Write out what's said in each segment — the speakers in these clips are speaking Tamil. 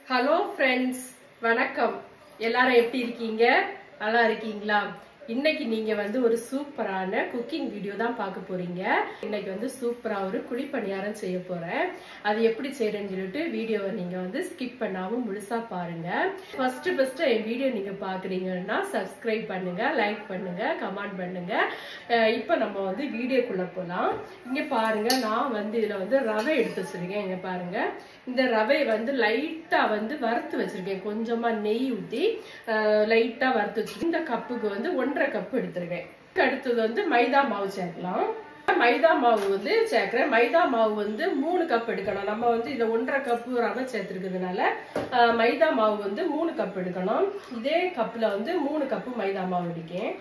ஹலோ ஃப்ரெண்ட்ஸ், வணக்கம். எல்லாரும் எப்படி இருக்கீங்க? நல்லா இருக்கீங்களா? இன்னைக்கு நீங்க ஒரு சூப்பரான குக்கிங் வீடியோ தான் பார்க்க போறீங்க. இன்னைக்கு சூப்பரா ஒரு குழிப்பணியாரம் செய்ய போறேன். அது எப்படி செய்யறேன்னு சொல்லிட்டு வீடியோவை நீங்க ஸ்கிப் பண்ணாம முழுசா பாருங்க. ஃபர்ஸ்ட் என் வீடியோ நீங்க பாக்குறீங்கன்னா சப்ஸ்கிரைப் பண்ணுங்க, லைக் பண்ணுங்க, கமெண்ட் பண்ணுங்க. இப்ப நம்ம வீடியோக்குள்ள போலாம். இங்க பாருங்க, நான் இதுல ரவை எடுத்து வச்சிருக்கேன். இங்க பாருங்க, இந்த ரவை லைட்டா வறுத்து வச்சிருக்கேன். கொஞ்சமா நெய் ஊத்தி லைட்டா வறுத்து வச்சிருக்கேன். இந்த கப்புக்கு 1.5 கப் எடுத்திருக்கேன். அடுத்தது மைதா மாவு சேர்க்கலாம். மைதா மாவு சேர்க்கிறேன். மைதா மாவு 3 கப் எடுக்கணும். நம்ம இதை 1.5 கப் ரவை சேர்த்துருக்கிறதுனால மைதா மாவு 3 கப் எடுக்கணும். இதே கப்ல 3 கப் மைதா மாவு எடுக்கேன்.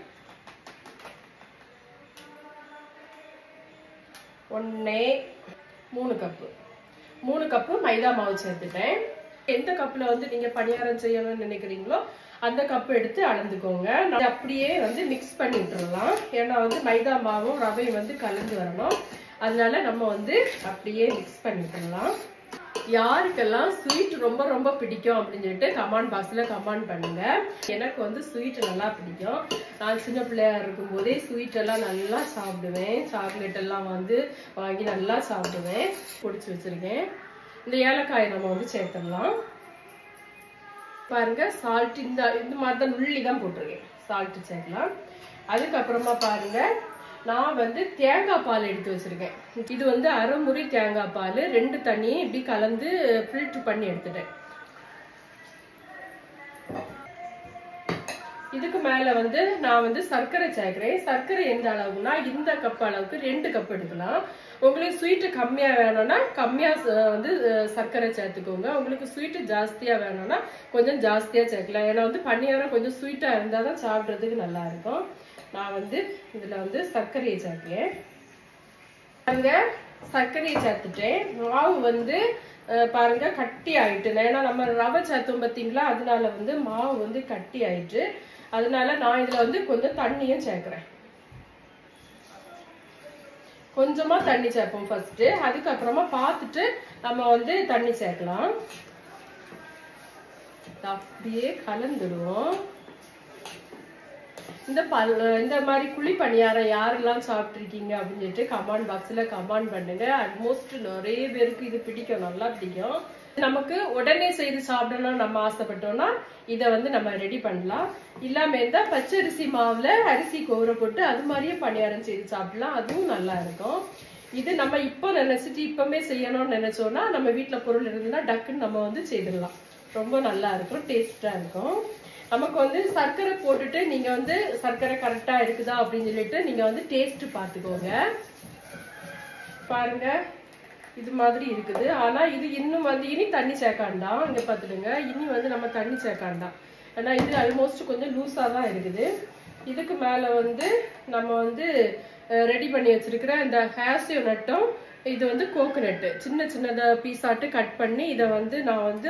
3 கப்பு மைதா மாவு சேர்த்துட்டேன். எந்த கப்ல நீங்க பணியாரம் செய்யணும்னு நினைக்கிறீங்களோ அந்த கப் எடுத்து அளந்துக்கோங்க. அப்படியே மிக்ஸ் பண்ணி விட்டுறலாம். ஏன்னா மைதா மாவும் ரவையும் கலந்து வரணும். அதனால நம்ம அப்படியே மிக்ஸ் பண்ணி விட்டுறலாம். யாருக்கெல்லாம் ஸ்வீட் ரொம்ப ரொம்ப பிடிக்கும் அப்படின்னு சொல்லிட்டு கமெண்ட் பாக்ஸ்ல கமெண்ட் பண்ணுங்க. எனக்கு ஸ்வீட் நல்லா பிடிக்கும். நான் சின்ன பிள்ளையா இருக்கும் போதே ஸ்வீட் எல்லாம் நல்லா சாப்பிடுவேன். சாக்லேட் எல்லாம் வாங்கி நல்லா சாப்பிடுவேன். பொடிச்சு வச்சிருக்கேன். இந்த ஏலக்காயை நம்ம சேர்த்துடலாம். பாருங்க, சால்ட் இந்த மாதிரிதான் உள்ளி தான் போட்டிருக்கேன். சால்ட் சேர்க்கலாம். அதுக்கப்புறமா பாருங்க, நான் தேங்காய் பால் எடுத்து வச்சிருக்கேன். இது அரைமுறி தேங்காய் பால் 2 தண்ணியை இப்படி கலந்து ஃபில்டர் பண்ணி எடுத்துட்டேன். இதுக்கு மேல நான் சர்க்கரை சேர்க்கிறேன். சர்க்கரை எந்த அளவுனா இந்த கப் அளவுக்கு 2 கப் எடுக்கலாம். உங்களுக்கு ஸ்வீட் கம்மியா வேணும்னா கம்மியா சர்க்கரை சேர்த்துக்கோங்க. உங்களுக்கு ஸ்வீட் ஜாஸ்தியா வேணும்னா கொஞ்சம் ஜாஸ்தியா சேர்க்கலாம். ஏன்னா பணியாரம் கொஞ்சம் ஸ்வீட்டா இருந்தாதான் சாப்பிடுறதுக்கு நல்லா இருக்கும். நான் இதுல சர்க்கரையை சேர்க்கிறேன். பாருங்க, சர்க்கரையை சேர்த்துட்டேன். மாவு பாருங்க கட்டி ஆயிட்டு. ஏன்னா நம்ம ரவை சேர்த்தோம் பாத்தீங்களா, அதனால மாவு கட்டி ஆயிட்டு. அதனால நான் இதுல கொஞ்சம் தண்ணியும் சேர்க்கிறேன். கொஞ்சமா தண்ணி சேர்ப்போம் ஃபர்ஸ்ட். அதுக்கப்புறமா பார்த்துட்டு நம்ம தண்ணி சேர்க்கலாம். அப்படியே கலந்துடுவோம். இந்த மாதிரி குழி பணியாரம் யாரெல்லாம் சாப்பிட்டு இருக்கீங்க அப்படின்னு சொல்லிட்டு கமெண்ட் பாக்ஸ்ல கமெண்ட் பண்ணுங்க. ஆல்மோஸ்ட் நிறைய பேருக்கு இது பிடிக்கும், நல்லா பிடிக்கும். நமக்கு உடனே செய்து சாப்பிடணும் நம்ம ஆசைப்பட்டோம்னா இதை நம்ம ரெடி பண்ணலாம். இல்லாம இருந்தா பச்சரிசி மாவுல அரிசி கோர போட்டு அது மாதிரியே பணியாரம் செய்து சாப்பிடலாம். அதுவும் நல்லா இருக்கும். இது நம்ம இப்போ நினைச்சிட்டு இப்பமே செய்யணும்னு நினைச்சோம்னா நம்ம வீட்டுல பொருள் இருந்ததுன்னா டக்குன்னு நம்ம செய்திடலாம். ரொம்ப நல்லா இருக்கும், டேஸ்டா இருக்கும். நமக்கு சர்க்கரை போட்டுட்டு நீங்க சர்க்கரை கரெக்டா இருக்குதா அப்படின்னு சொல்லிட்டு நீங்க டேஸ்ட் பாத்துக்கோங்க. பாருங்க, இது மாதிரி இருக்குது. ஆனா இது இன்னும் இனி தண்ணி சேர்க்காண்டாம். இங்க பாத்துடுங்க, இனி நம்ம தண்ணி சேர்க்காண்டாம். ஆனா இது ஆல்மோஸ்ட் கொஞ்சம் லூஸா தான் இருக்குது. இதுக்கு மேல நம்ம ரெடி பண்ணி வச்சிருக்கிற இந்த ஹேசியோ நட்டும் இது கோகோனட் சின்ன சின்னதா பீஸாட்டு கட் பண்ணி இதை நான்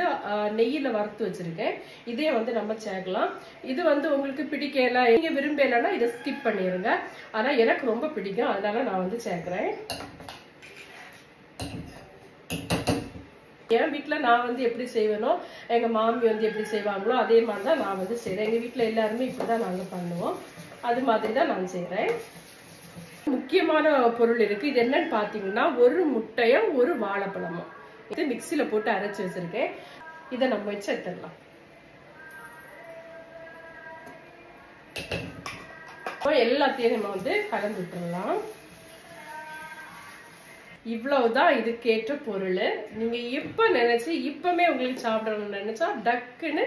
நெய்யில வறுத்து வச்சிருக்கேன். இதே நம்ம சேர்க்கலாம். இது உங்களுக்கு பிடிக்கல, நீங்க விரும்பலன்னா இதை ஸ்கிப் பண்ணிருங்க. ஆனா எனக்கு ரொம்ப பிடிக்கும், அதனால நான் சேர்க்கிறேன். என் வீட்டுல நான் எப்படி செய்வேனோ எங்க மாமி எப்படி செய்வாங்களோ அதே மாதிரிதான் நான் செய்றேன். எங்க வீட்டுல எல்லாருமே இப்படிதான் நாங்க பண்ணுவோம். அது மாதிரிதான் நான் செய்றேன். முக்கியமான பொருள் இருக்கு. இது என்னன்னு பாத்தீங்கன்னா, ஒரு முட்டையும் ஒரு வாழைப்பழமும் இது மிக்சியில போட்டு அரைச்சு வச்சிருக்கேன். இதை நம்ம வச்சு எடுத்துடலாம். எல்லாத்தையும் நம்ம கலந்து விட்டுறலாம். இவ்வளவுதான் இதுக்கேற்ற பொருள். நீங்க இப்ப நினைச்சு இப்பமே உங்களுக்கு சாப்பிடணும்னு நினைச்சா டக்குன்னு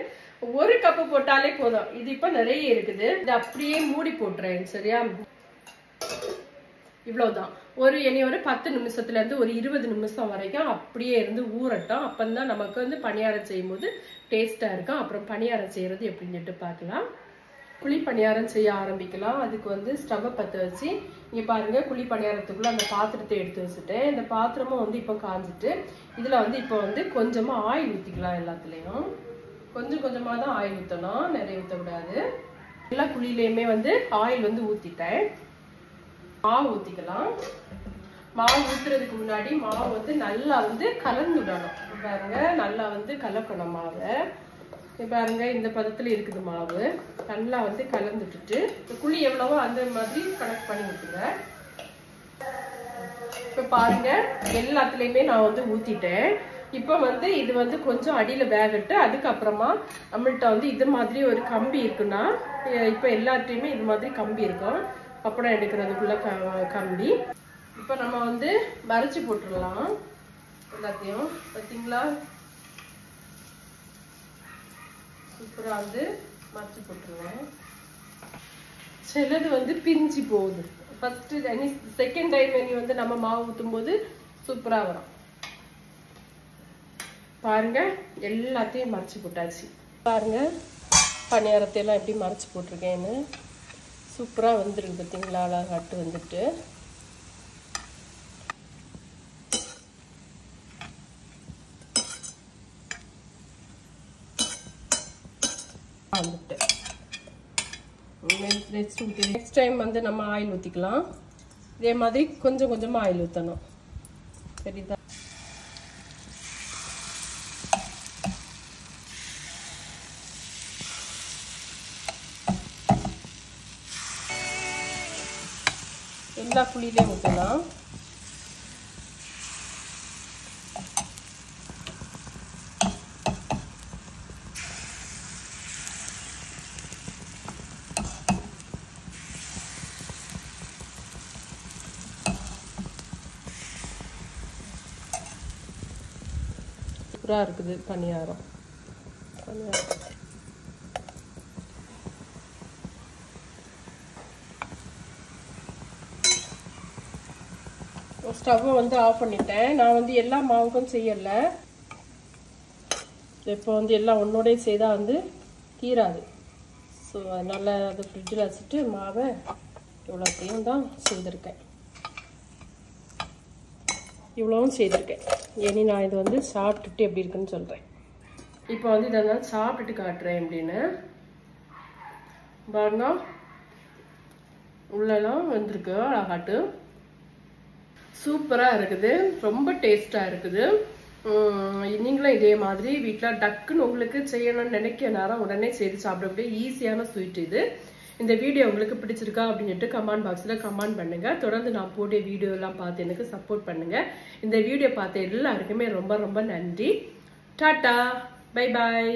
1 கப்பு போட்டாலே போதும். இது இப்ப நிறைய இருக்குது. இது அப்படியே மூடி போட்டுறேன். சரியா? இவ்வளவுதான். ஒரு 10 நிமிஷத்துல இருந்து ஒரு 20 நிமிஷம் வரைக்கும் அப்படியே இருந்து ஊறட்டும். அப்பந்தான் நமக்கு பணியாரம் செய்யும் போது டேஸ்டா இருக்கும். அப்புறம் பணியாரம் செய்யறது எப்படின்னு பார்க்கலாம். குழி பணியாரம் செய்ய ஆரம்பிக்கலாம். அதுக்கு ஸ்டவ் பற்ற வச்சு இங்க பாருங்க, குழி பணியாரத்துக்குள்ள அந்த பாத்திரத்தை எடுத்து வச்சுட்டேன். இந்த பாத்திரமும் இப்ப காஞ்சிட்டு இதுல இப்ப கொஞ்சமா ஆயில் ஊத்திக்கலாம். எல்லாத்துலயும் கொஞ்சம் கொஞ்சமா தான் ஆயில் ஊத்தணும், நிறைய ஊத்தக்கூடாது. எல்லா குழியிலயுமே ஆயில் ஊத்திட்டேன். மாவு ஊத்திக்கலாம். மாவு ஊத்துறதுக்கு முன்னாடி மாவு நல்லா கலந்து விடணும். பாருங்க நல்லா வந்து கலக்கணும் மாவை. பாருங்க இந்த பதத்துல இருக்குது மாவு. நல்லா வந்து கலந்துட்டு குழி எவ்வளவோ அந்த மாதிரி கனெக்ட் பண்ணி விட்டுங்க. இப்ப பாருங்க எல்லாத்துலயுமே நான் வந்து ஊத்திட்டேன். இப்ப வந்து இது வந்து கொஞ்சம் அடியில வேகட்டு. அதுக்கப்புறமா நம்மள்ட்ட வந்து இது மாதிரி ஒரு கம்பி இருக்குன்னா, இப்ப எல்லாத்தையுமே இது மாதிரி கம்பி இருக்கும். பப்படம் எடுக்கிறதுக்குள்ள கம்பி. இப்ப நம்ம வந்து மறைச்சு போட்டுடலாம் எல்லாத்தையும். பாத்தீங்களா, சூப்பரா வந்து மறைச்சு போட்டுருவேன். சிலது வந்து பிரிஞ்சு போகுது. ஃபர்ஸ்ட் செகண்ட் டைம் இனி வந்து நம்ம மாவு ஊற்றும் போது சூப்பரா வரும். பாருங்க எல்லாத்தையும் மறைச்சு போட்டாச்சு. பாருங்க பணியாரத்தை எல்லாம் எப்படி மறைச்சு போட்டிருக்கேன்னு சூப்பரா வந்துருக்கு. பார்த்தீங்களா, அழகாட்டு வந்துட்டு. நெக்ஸ்ட் டைம் வந்து நம்ம ஆயில் ஊற்றிக்கலாம். இதே மாதிரி கொஞ்சம் கொஞ்சமாக ஆயில் ஊற்றணும். சரிதா? எல்லா குழியிலையும் ஊற்றலாம். சூப்பரா இருக்குது பணியாரம். ஸ்டவ்வை வந்து ஆஃப் பண்ணிட்டேன். நான் வந்து எல்லா மாவுக்கும் செய்யல. இப்போ வந்து எல்லாம் ஒன்னோடய செய்தா வந்து தீராது. ஸோ அதனால அதை ஃப்ரிட்ஜில் வச்சுட்டு மாவை இவ்வளோத்தையும் தான் செய்திருக்கேன். இவ்வளவும் செய்திருக்கேன். இனி நான் இது வந்து சாப்பிட்டுட்டு எப்படி இருக்குன்னு சொல்கிறேன். இப்போ வந்து இதை நான் சாப்பிட்டுட்டு காட்டுறேன் அப்படின்னு. பாருங்க உள்ளெல்லாம் வந்திருக்கு அழகாட்டு. சூப்பரா இருக்குது. ரொம்ப டேஸ்டா இருக்குது. நீங்களும் இதே மாதிரி வீட்டில் டக்குன்னு உங்களுக்கு செய்யணும்னு நினைக்க நேரம் உடனே செய்து சாப்பிடக்கூடிய ஈஸியான ஸ்வீட் இது. இந்த வீடியோ உங்களுக்கு பிடிச்சிருக்கா அப்படின்னு சொல்லிட்டு கமெண்ட் பாக்ஸில் கமெண்ட் பண்ணுங்க. தொடர்ந்து நான் போட்ட வீடியோ எல்லாம் பார்த்து எனக்கு சப்போர்ட் பண்ணுங்க. இந்த வீடியோ பார்த்த எல்லாருக்குமே ரொம்ப ரொம்ப நன்றி. Tata, bye bye.